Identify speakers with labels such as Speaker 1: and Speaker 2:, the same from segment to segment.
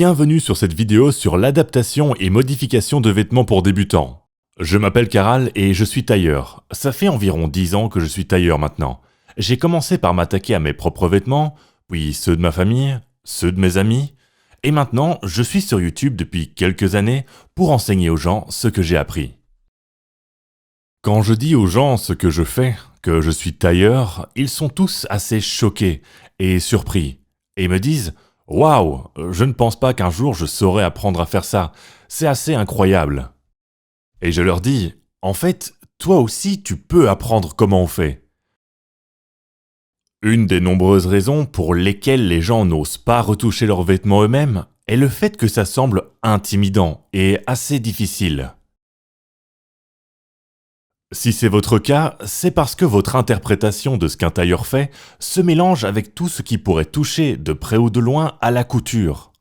Speaker 1: Bienvenue sur cette vidéo sur l'adaptation et modification de vêtements pour débutants. Je m'appelle Caral et je suis tailleur. Ça fait environ 10 ans que je suis tailleur maintenant. J'ai commencé par m'attaquer à mes propres vêtements, puis ceux de ma famille, ceux de mes amis, et maintenant je suis sur YouTube depuis quelques années pour enseigner aux gens ce que j'ai appris. Quand je dis aux gens ce que je fais, que je suis tailleur, ils sont tous assez choqués et surpris, et me disent « Waouh, je ne pense pas qu'un jour je saurais apprendre à faire ça, c'est assez incroyable ». Et je leur dis « En fait, toi aussi tu peux apprendre comment on fait ». Une des nombreuses raisons pour lesquelles les gens n'osent pas retoucher leurs vêtements eux-mêmes est le fait que ça semble intimidant et assez difficile. Si c'est votre cas, c'est parce que votre interprétation de ce qu'un tailleur fait se mélange avec tout ce qui pourrait toucher, de près ou de loin, à la couture.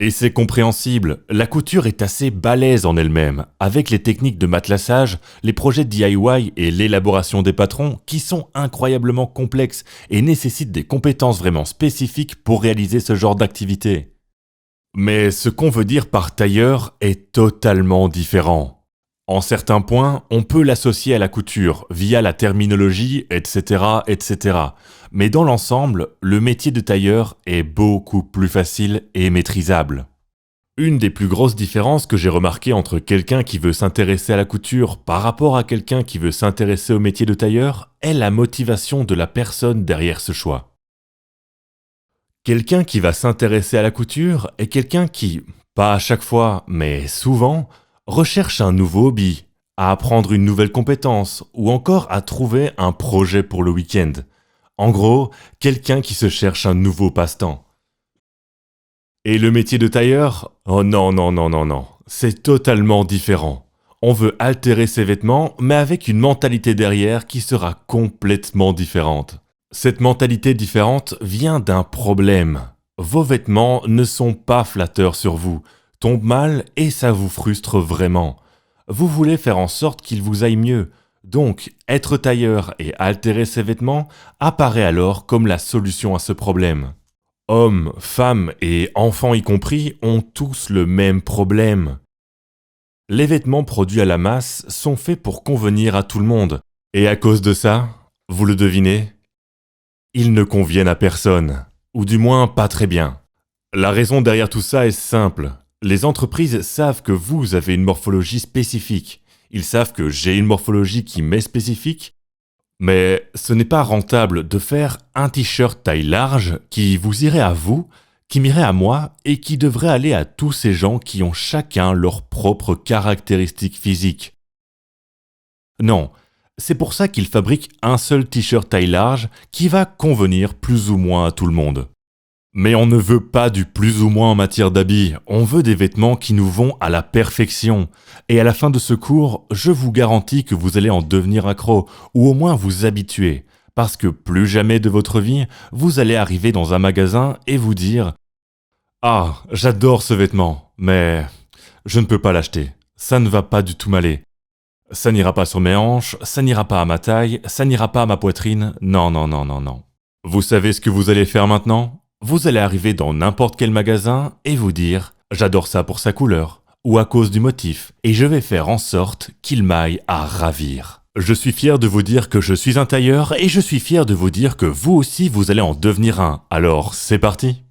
Speaker 1: Et c'est compréhensible, la couture est assez balèze en elle-même, avec les techniques de matelassage, les projets DIY et l'élaboration des patrons qui sont incroyablement complexes et nécessitent des compétences vraiment spécifiques pour réaliser ce genre d'activité. Mais ce qu'on veut dire par tailleur est totalement différent. En certains points, on peut l'associer à la couture, via la terminologie, etc., etc. Mais dans l'ensemble, le métier de tailleur est beaucoup plus facile et maîtrisable. Une des plus grosses différences que j'ai remarquées entre quelqu'un qui veut s'intéresser à la couture par rapport à quelqu'un qui veut s'intéresser au métier de tailleur est la motivation de la personne derrière ce choix. Quelqu'un qui va s'intéresser à la couture est quelqu'un qui, pas à chaque fois, mais souvent, recherche un nouveau hobby, à apprendre une nouvelle compétence ou encore à trouver un projet pour le week-end. En gros, quelqu'un qui se cherche un nouveau passe-temps. Et le métier de tailleur? Oh non, non, non, non, non. C'est totalement différent. On veut altérer ses vêtements, mais avec une mentalité derrière qui sera complètement différente. Cette mentalité différente vient d'un problème. Vos vêtements ne sont pas flatteurs sur vous, tombent mal et ça vous frustre vraiment. Vous voulez faire en sorte qu'il vous aille mieux. Donc, être tailleur et altérer ses vêtements apparaît alors comme la solution à ce problème. Hommes, femmes et enfants y compris ont tous le même problème. Les vêtements produits à la masse sont faits pour convenir à tout le monde. Et à cause de ça, vous le devinez, ils ne conviennent à personne. Ou du moins pas très bien. La raison derrière tout ça est simple. Les entreprises savent que vous avez une morphologie spécifique. Ils savent que j'ai une morphologie qui m'est spécifique. Mais ce n'est pas rentable de faire un t-shirt taille large qui vous irait à vous, qui m'irait à moi et qui devrait aller à tous ces gens qui ont chacun leurs propres caractéristiques physiques. Non, c'est pour ça qu'ils fabriquent un seul t-shirt taille large qui va convenir plus ou moins à tout le monde. Mais on ne veut pas du plus ou moins en matière d'habits, on veut des vêtements qui nous vont à la perfection. Et à la fin de ce cours, je vous garantis que vous allez en devenir accro, ou au moins vous habituer. Parce que plus jamais de votre vie, vous allez arriver dans un magasin et vous dire « Ah, j'adore ce vêtement, mais je ne peux pas l'acheter, ça ne va pas du tout m'aller. Ça n'ira pas sur mes hanches, ça n'ira pas à ma taille, ça n'ira pas à ma poitrine, non, non, non, non, non. » Vous savez ce que vous allez faire maintenant ? Vous allez arriver dans n'importe quel magasin et vous dire « J'adore ça pour sa couleur » ou à cause du motif et je vais faire en sorte qu'il m'aille à ravir. Je suis fier de vous dire que je suis un tailleur et je suis fier de vous dire que vous aussi vous allez en devenir un. Alors c'est parti!